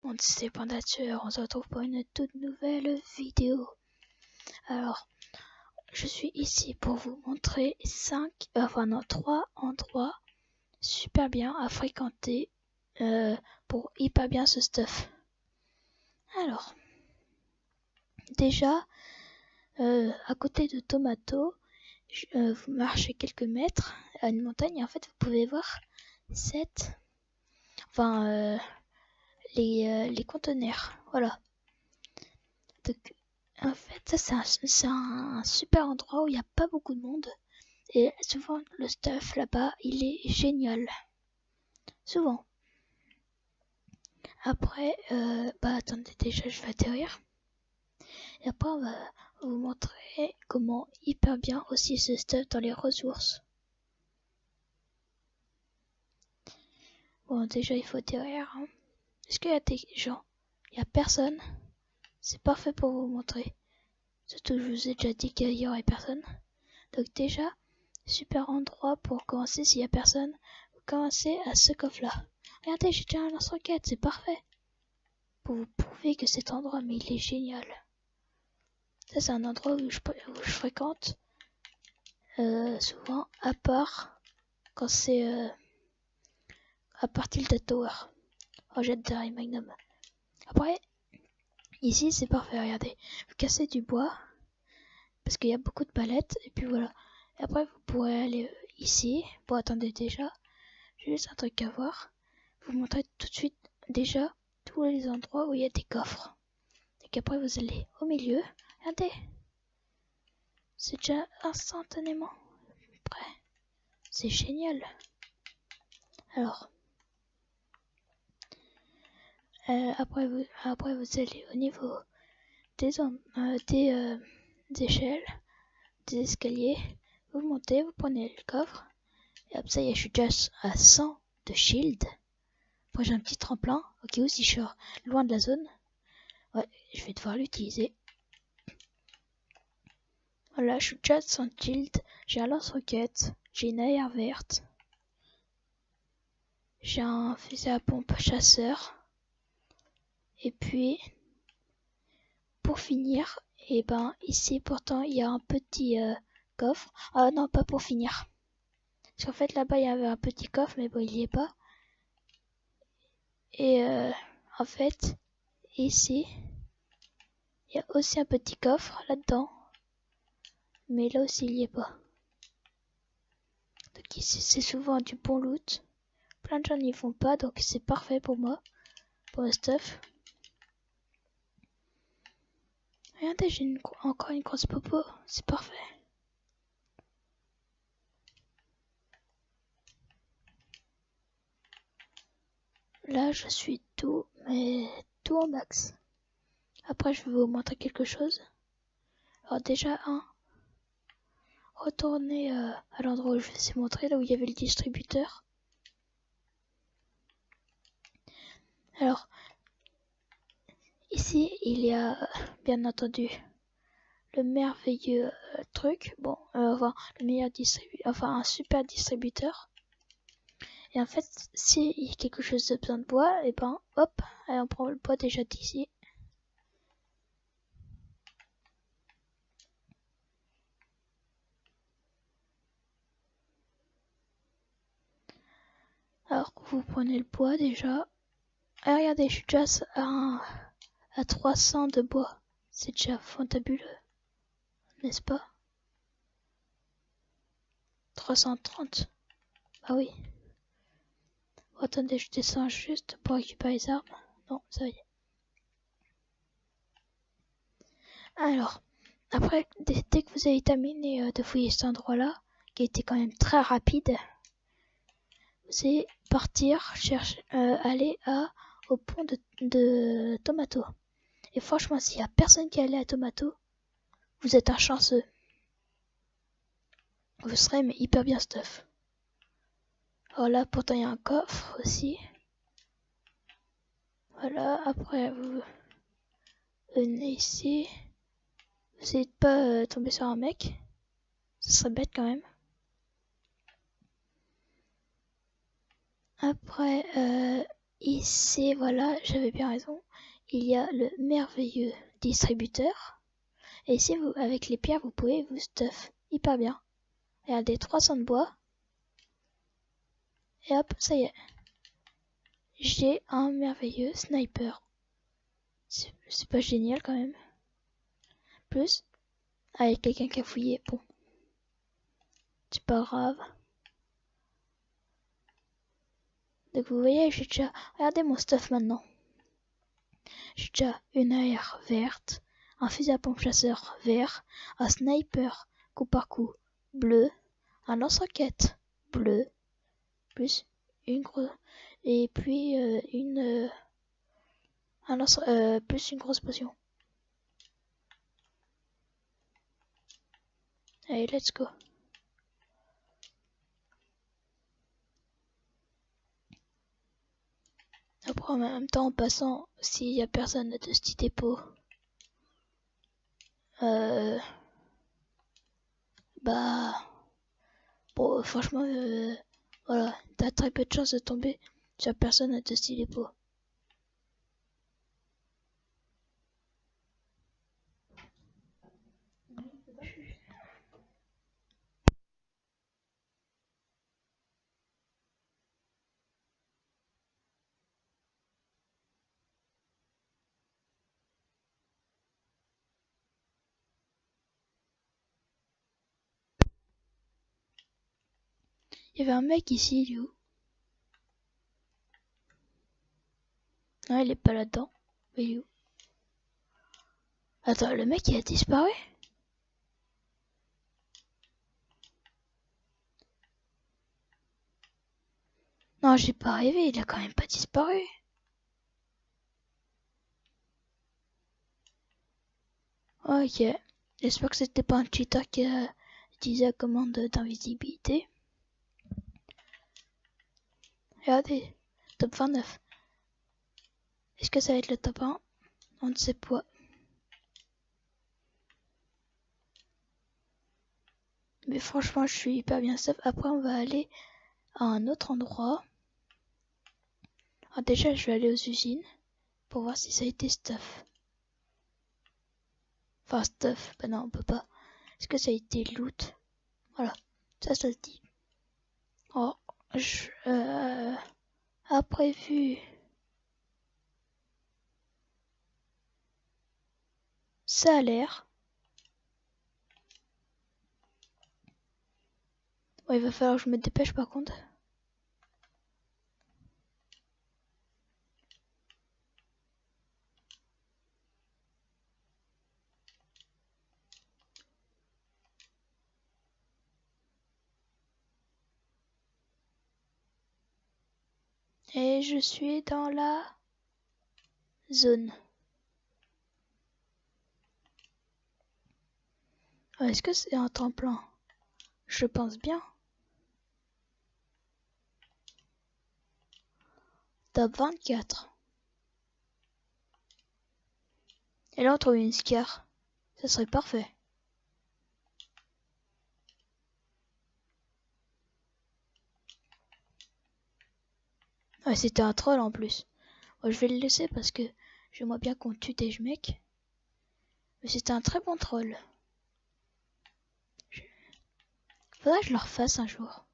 Bon, c'est Pandature, on se retrouve pour une toute nouvelle vidéo. Alors, je suis ici pour vous montrer 3 endroits super bien à fréquenter pour hyper bien se stuff. Alors, déjà, à côté de Tomato, vous marchez quelques mètres à une montagne et en fait vous pouvez voir les conteneurs. Voilà. Donc, en fait, ça c'est un super endroit où il n'y a pas beaucoup de monde. Et souvent, le stuff là-bas, il est génial. Souvent. Après, attendez, déjà, je vais atterrir. Et après, on va vous montrer comment hyper bien aussi se stuff dans les ressources. Bon, déjà, il faut atterrir. Hein. Est-ce qu'il y a des gens? Il n'y a personne. C'est parfait pour vous montrer. Surtout, je vous ai déjà dit qu'il y aurait personne. Donc déjà, super endroit pour commencer s'il n'y a personne. Vous commencez à ce coffre-là. Regardez, j'ai déjà un lance-roquette, c'est parfait. Pour vous prouver que cet endroit, mais il est génial. Ça, c'est un endroit où je fréquente souvent, à part quand c'est à part Tilted Tower. Oh, j'adore Magnum. Après, ici, c'est parfait, regardez. Vous cassez du bois, parce qu'il y a beaucoup de palettes, et puis voilà. Et après, vous pourrez aller ici. Bon, attendez, déjà, j'ai juste un truc à voir. Vous montrez tout de suite, déjà, tous les endroits où il y a des coffres. Et après, vous allez au milieu. Regardez. C'est déjà instantanément prêt. C'est génial. Alors, après vous allez au niveau des échelles, des escaliers. Vous montez, vous prenez le coffre. Et hop, ça y est, je suis déjà à 100 de shield. Après, j'ai un petit tremplin. Ok, aussi je suis loin de la zone. Ouais, je vais devoir l'utiliser. Voilà, je suis déjà à 100 shield. J'ai un lance-roquette. J'ai une AR verte. J'ai un fusil à pompe chasseur. Et puis, pour finir, et ici pourtant il y a un petit coffre. Ah non, pas pour finir. Parce qu'en fait là-bas il y avait un petit coffre, mais bon il y est pas. Et en fait, ici, il y a aussi un petit coffre là-dedans. Mais là aussi il y est pas. Donc ici c'est souvent du bon loot. Plein de gens n'y font pas, donc c'est parfait pour moi. Pour le stuff. Regardez, j'ai encore une grosse popo. C'est parfait. Là, je suis tout en max. Après, je vais vous montrer quelque chose. Alors déjà, retournez à l'endroit où je vous ai montré, là où il y avait le distributeur. Alors, ici, il y a bien entendu le merveilleux truc. Bon, le meilleur un super distributeur. Et en fait, s'il y a quelque chose de besoin de bois, et hop, allez, on prend le bois déjà d'ici. Alors, vous prenez le bois déjà. Et regardez, je suis déjà à 300 de bois. C'est déjà fantabuleux, n'est-ce pas? 330. Ah oui. Oh, attendez, je descends juste pour récupérer les armes. Non, ça y est. Alors, après, dès que vous avez terminé de fouiller cet endroit-là, qui était quand même très rapide, vous allez partir, aller au pont de Tomato. Et franchement, s'il n'y a personne qui est allé à Tomato, vous êtes un chanceux. Vous serez mais hyper bien stuff. Alors là, pourtant, il y a un coffre aussi. Voilà, après, vous venez ici. Essayez de pas tomber sur un mec. Ce serait bête quand même. Après, ici, voilà, j'avais bien raison. Il y a le merveilleux distributeur. Et ici, vous, avec les pierres, vous pouvez vous stuff hyper bien. Regardez, 300 de bois. Et hop, ça y est. J'ai un merveilleux sniper. C'est pas génial quand même. Plus, avec quelqu'un qui a fouillé. Bon, c'est pas grave. Donc vous voyez, j'ai déjà... Regardez mon stuff maintenant. J'ai déjà une AR verte, un fusil à pompe chasseur vert, un sniper coup par coup bleu, un lance-roquette bleu, plus une grosse... Et puis plus une grosse potion. Allez, let's go. Après, en même temps, en passant, s'il y a personne de ce petit dépôt, bah, bon, franchement, voilà, t'as très peu de chances de tomber sur personne de ce petit dépôt. Il y avait un mec ici, il est où? Non, il est pas là-dedans. Il est où? Attends, le mec il a disparu? Non, j'ai pas rêvé, il a quand même pas disparu. Ok. J'espère que c'était pas un cheater qui a utilisé la commande d'invisibilité. Regardez, top 29. Est-ce que ça va être le top 1? On ne sait pas. Mais franchement, je suis hyper bien stuff. Après, on va aller à un autre endroit. Alors déjà, je vais aller aux usines pour voir si ça a été stuff. Enfin, stuff. Bah non, on peut pas. Est-ce que ça a été loot? Voilà. Ça se dit. Oh, après vu. Ça a l'air. Bon, il va falloir que je me dépêche par contre. Et je suis dans la zone. Est-ce que c'est un tremplin? Je pense bien. Top 24. Et là on trouve une scar. Ça serait parfait. Ouais, c'était un troll en plus. Bon, je vais le laisser parce que j'aimerais bien qu'on tue des mecs. Mais c'était un très bon troll. Faudrait que je le refasse un jour.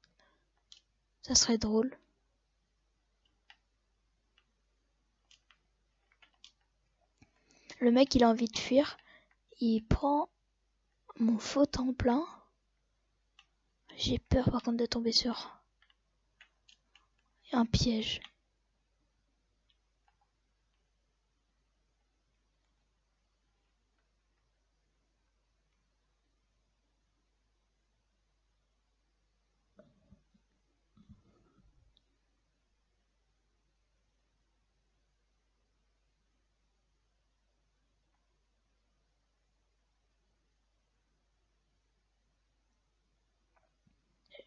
Ça serait drôle. Le mec il a envie de fuir. Il prend mon faux tremplin. J'ai peur par contre de tomber sur un piège.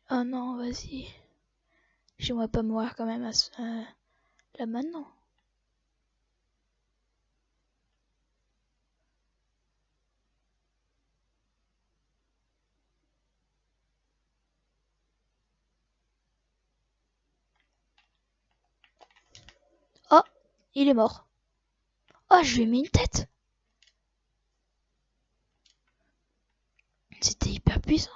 Oh non, vas-y. J'aimerais pas mourir quand même là maintenant. il est mort. Oh, je lui ai mis une tête. C'était hyper puissant.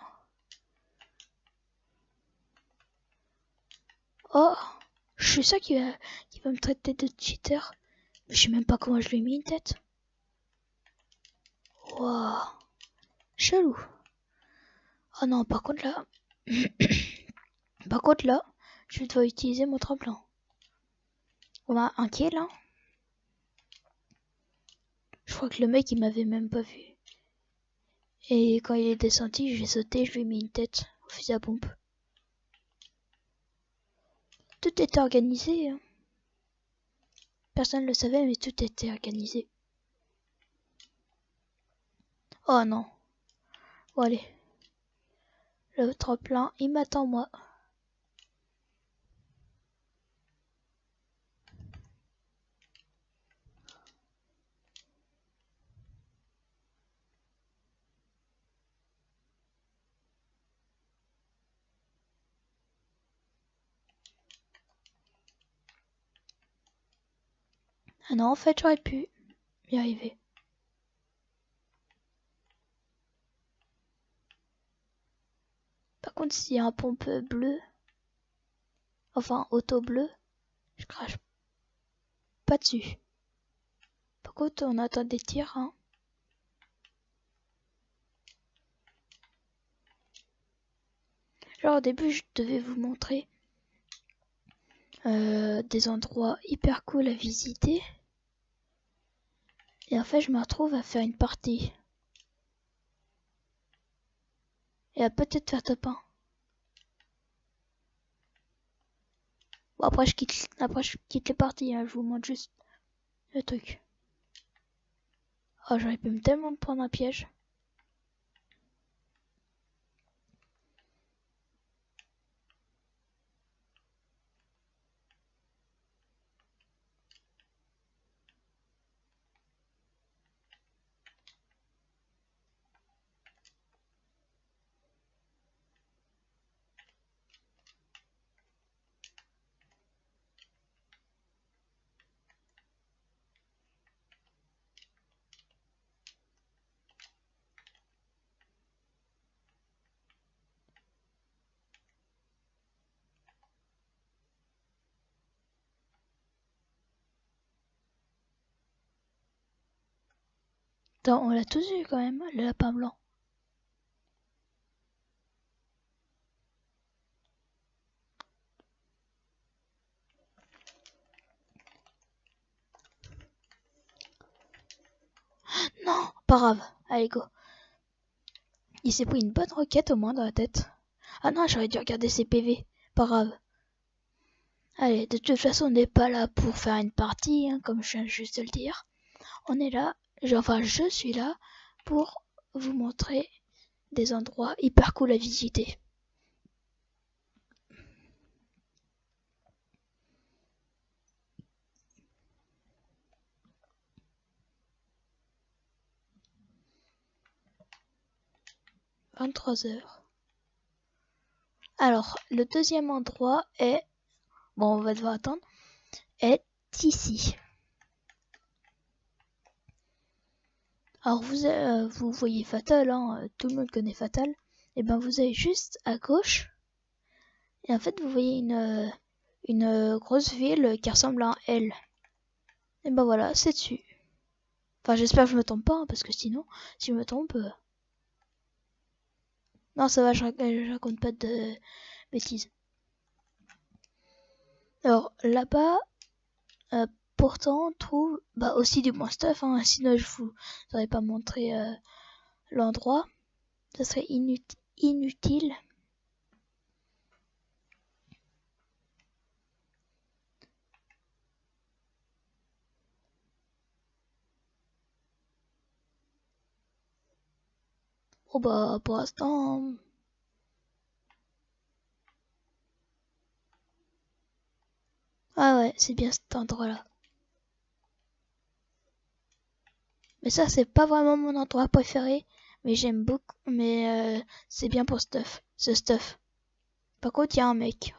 Oh, je suis sûr qu'il va me traiter de cheater. Mais je sais même pas comment je lui ai mis une tête. Waouh, chelou. Oh non, par contre là... je vais devoir utiliser mon tremplin. On a un kill là. Je crois que le mec il m'avait même pas vu. Et quand il est descendu, j'ai sauté, je lui ai mis une tête au fusil à pompe. Tout était organisé. Hein. Personne ne le savait, mais tout était organisé. Oh non. Bon allez. Le tremplin, il m'attend moi. Ah non, en fait, j'aurais pu y arriver. Par contre, s'il y a un pompe bleu, enfin auto bleu, je crache pas dessus. Par contre, on attend des tirs. Hein. Genre au début, je devais vous montrer des endroits hyper cool à visiter. Et en fait, je me retrouve à faire une partie. Et à peut-être faire top 1. Bon, après, je quitte les parties. Hein. Je vous montre juste le truc. Oh, j'aurais pu tellement me prendre un piège. Attends, on l'a tous eu quand même, le lapin blanc. Non, pas grave. Allez, go. Il s'est pris une bonne roquette au moins dans la tête. Ah non, j'aurais dû regarder ses PV. Pas grave. Allez, de toute façon, on n'est pas là pour faire une partie, hein, comme je viens juste de le dire. On est là, je suis là pour vous montrer des endroits hyper cool à visiter. « 23h. Alors, le deuxième endroit est... Bon, on va devoir attendre. Est ici. Alors, vous voyez Fatal, hein, tout le monde connaît Fatal. Et ben, vous allez juste à gauche. Et en fait, vous voyez une grosse ville qui ressemble à un L. Et ben voilà, c'est dessus. Enfin, j'espère que je me trompe pas, hein, parce que sinon, si je me trompe... Non, ça va, je raconte pas de bêtises. Alors, là-bas, pourtant, on trouve aussi du bon stuff, hein, sinon je vous aurais pas montré l'endroit. Ça serait inutile. Oh bah, pour l'instant... Ah ouais, c'est bien cet endroit-là. Mais ça, c'est pas vraiment mon endroit préféré. Mais j'aime beaucoup. Mais c'est bien pour ce stuff. Par contre, il y a un mec.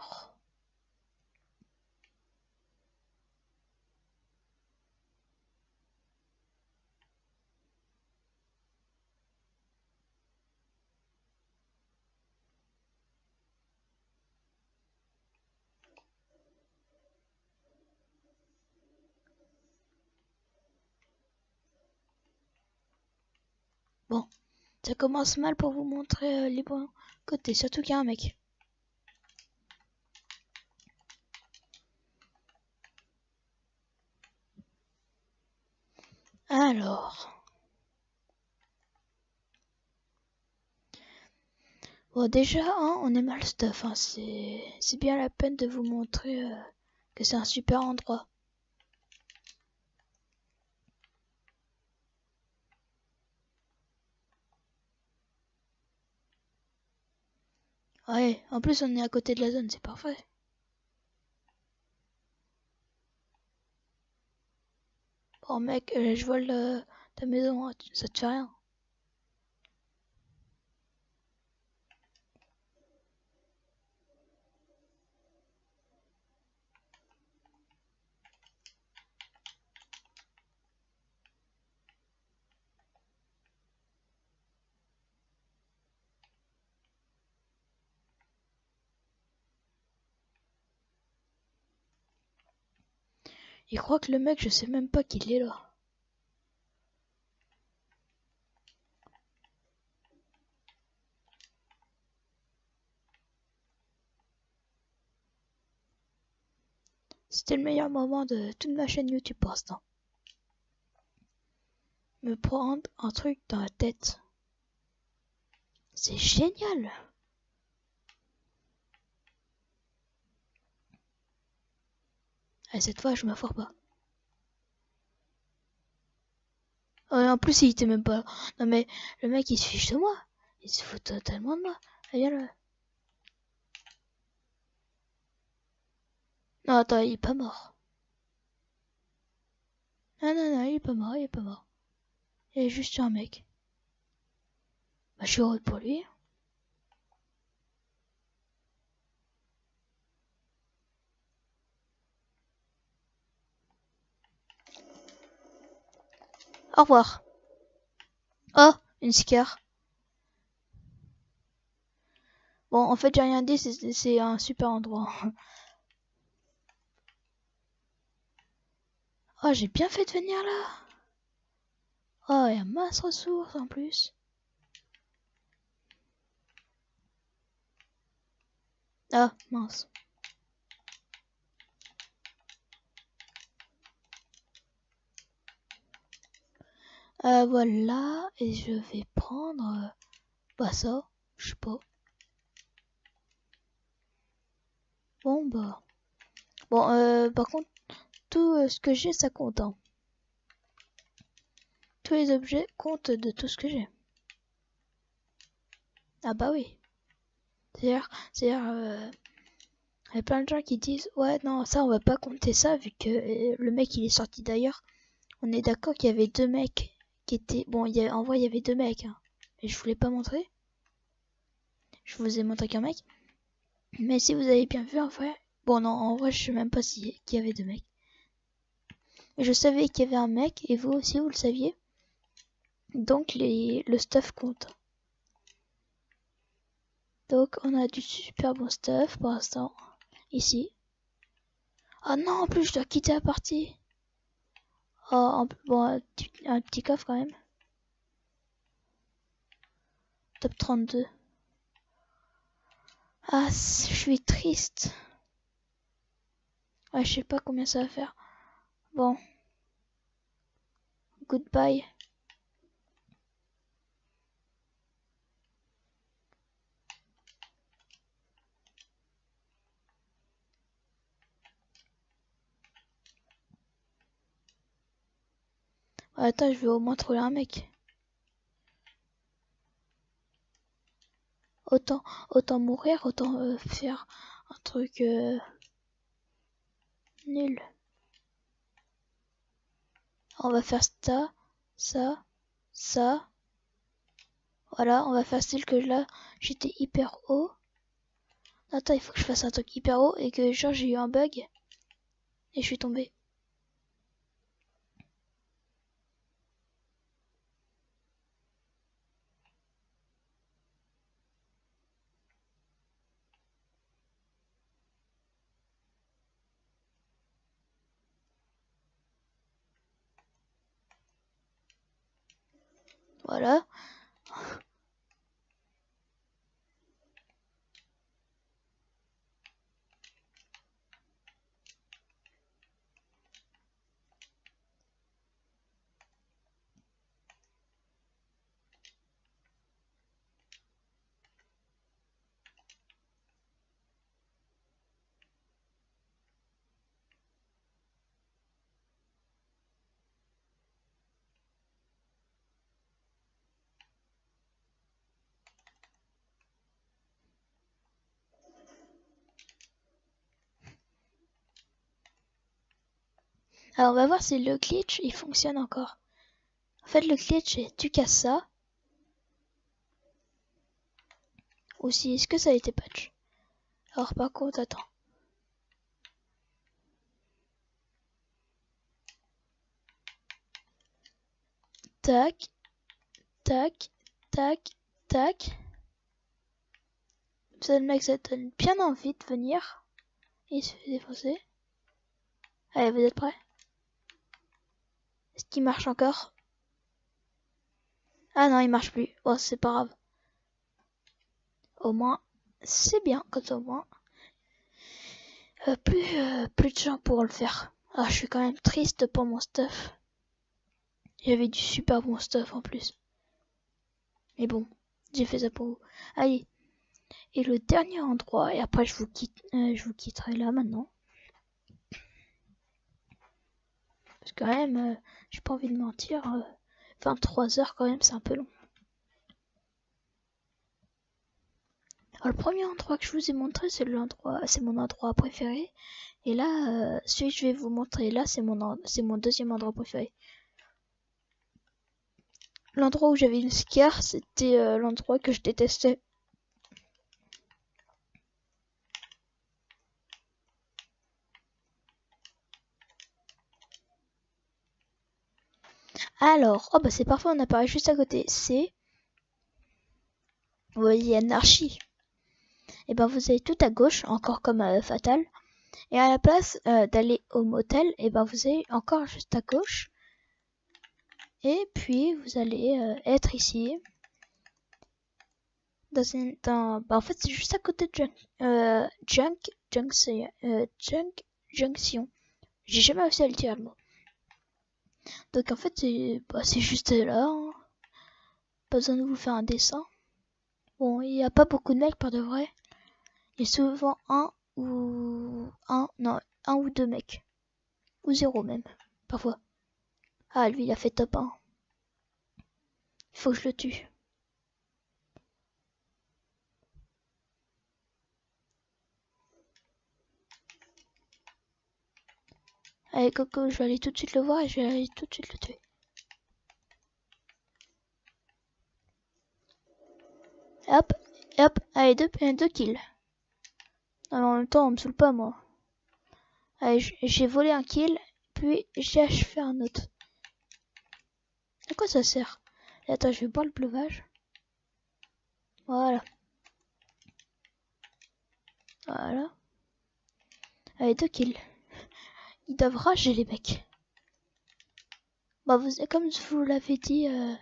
Bon, ça commence mal pour vous montrer les bons côtés, surtout qu'il y a un mec. Alors... Bon, déjà, hein, on est mal stuff, hein, c'est bien la peine de vous montrer que c'est un super endroit. Ouais, en plus on est à côté de la zone, c'est parfait. Bon mec, je vole ta maison, hein, ça te fait rien. Il croit que le mec, je sais même pas qu'il est là. C'était le meilleur moment de toute ma chaîne YouTube pour l'instant. Me prendre un truc dans la tête. C'est génial. Et cette fois, je me foire pas. Ouais, en plus, il était même pas là. Non mais, le mec, il se fiche de moi. Il se fout totalement de moi. Viens là. Non, attends, il est pas mort. Non, non, non, il est pas mort, il est pas mort. Il est juste un mec. Bah, je suis heureux pour lui. Au revoir. Oh, une scar. Bon, en fait, j'ai rien dit, c'est un super endroit. Oh, j'ai bien fait de venir là. Oh, il y a masse ressources en plus. Ah, mince. Voilà, et je vais prendre... bah ça, je sais pas. Bon, bah... Bon, par contre, tout ce que j'ai, ça compte, hein. Tous les objets comptent de tout ce que j'ai. Ah bah oui. C'est-à-dire, il y a plein de gens qui disent, ouais, non, ça, on va pas compter ça, vu que le mec, il est sorti d'ailleurs. On est d'accord qu'il y avait deux mecs qui étaient... Bon, en vrai, il y avait deux mecs, hein. Mais je voulais pas montrer. Je vous ai montré qu'un mec. Mais si vous avez bien vu, en vrai... Bon, non, en vrai, je sais même pas qu'il y avait deux mecs. Mais je savais qu'il y avait un mec, et vous aussi, vous le saviez. Donc, le stuff compte. Donc, on a du super bon stuff pour l'instant. Ici. Ah non, en plus, je dois quitter la partie. Oh, bon, un petit coffre quand même. Top 32. Ah, je suis triste. Ouais, je sais pas combien ça va faire. Bon. Goodbye. Ouais, attends, je vais au moins trouver un mec. Autant mourir, autant faire un truc nul. On va faire ça, ça. Voilà, on va faire style que là, j'étais hyper haut. Attends, il faut que je fasse un truc hyper haut et que genre j'ai eu un bug et je suis tombé. Voilà. Alors on va voir si le glitch il fonctionne encore. En fait le glitch c'est tu casses ça. Ou si est-ce que ça a été patch. Alors par contre attends. Tac, tac, tac, tac. Ça donne bien envie de venir. Il se fait défoncer. Allez, vous êtes prêts? Est-ce qu'il marche encore? Ah non, il marche plus. Oh, c'est pas grave. Au moins, c'est bien, comme ça au moins. Plus de gens pourront le faire. Ah, je suis quand même triste pour mon stuff. J'avais du super bon stuff en plus. Mais bon, j'ai fait ça pour vous. Allez, et le dernier endroit, et après je vous quitterai là maintenant. Parce que quand même, j'ai pas envie de mentir, 23 heures quand même, c'est un peu long. Alors, le premier endroit que je vous ai montré, c'est mon endroit préféré. Et là, celui que je vais vous montrer là, c'est mon deuxième endroit préféré. L'endroit où j'avais une scare, c'était l'endroit que je détestais. Alors, oh bah c'est parfait, on apparaît juste à côté. C'est, vous voyez, anarchie. Et ben vous allez tout à gauche, encore comme Fatal. Et à la place d'aller au motel, et ben vous allez encore juste à gauche. Et puis vous allez être ici. En fait c'est juste à côté de Junk Junction. J'ai jamais réussi à le dire le mot. Donc en fait c'est juste là. Hein. Pas besoin de vous faire un dessin. Bon, il n'y a pas beaucoup de mecs pour de vrai. Il y a souvent un ou deux mecs. Ou zéro même, parfois. Ah, lui, il a fait top 1. Il faut que je le tue. Allez, Coco, je vais aller tout de suite le voir et je vais aller tout de suite le tuer. Hop, hop, allez, deux kills. Alors, en même temps, on me saoule pas, moi. Allez, j'ai volé un kill, puis j'ai achevé un autre. À quoi ça sert? Et attends, je vais boire le breuvage. Voilà. Voilà. Allez, 2 kills. Ils doivent rager, les mecs. Bah, comme je vous l'avais dit, il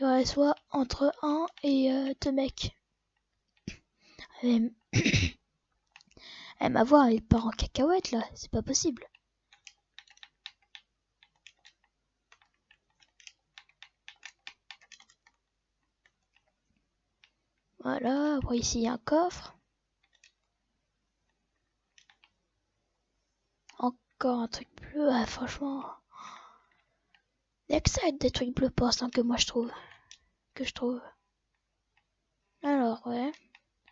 y aurait soit entre 1 et 2 mecs. Ma voix, elle part en cacahuète, là. C'est pas possible. Voilà, après ici il y a un coffre. Encore un truc bleu, ah, franchement. Il y a que ça être des trucs bleus pour l'instant que moi je trouve. Alors, ouais.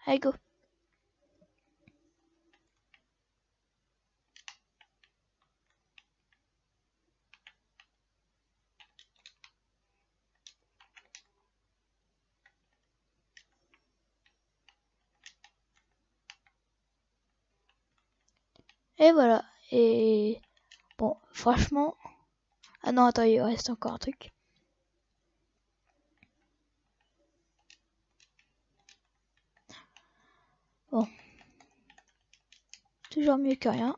Allez, go. Et voilà. Et bon, franchement. Ah non, attends, il reste encore un truc. Bon. Toujours mieux que rien.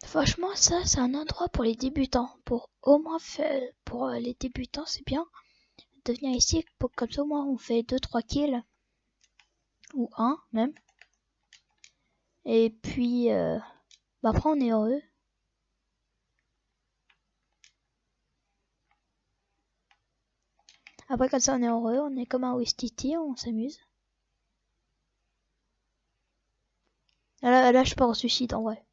Franchement, ça, c'est un endroit pour les débutants. Pour au moins faire. Pour les débutants, c'est bien de venir ici. Comme ça, au moins, on fait 2-3 kills. Ou 1 même. Et puis, bah après, on est heureux. Après, comme ça, on est heureux. On est comme un Wistiti, on s'amuse. Là, je pars au suicide, en vrai.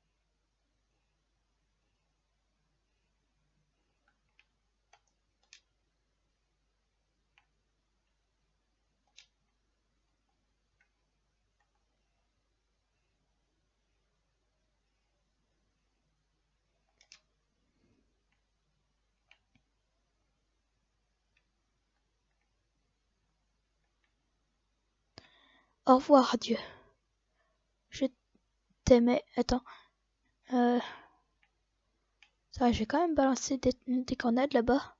Au revoir, adieu. Je t'aimais. Attends. Ça va, je vais quand même balancer des grenades là-bas.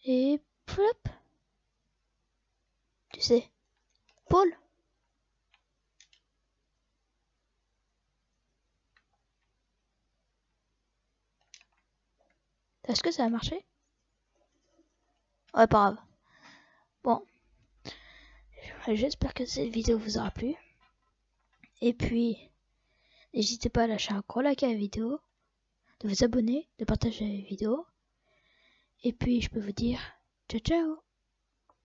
Et plop. Tu sais. Paul. Est-ce que ça a marché? Ouais, pas grave. Bon. J'espère que cette vidéo vous aura plu. Et puis, n'hésitez pas à lâcher un gros like à la vidéo, de vous abonner, de partager la vidéo. Et puis, je peux vous dire ciao ciao.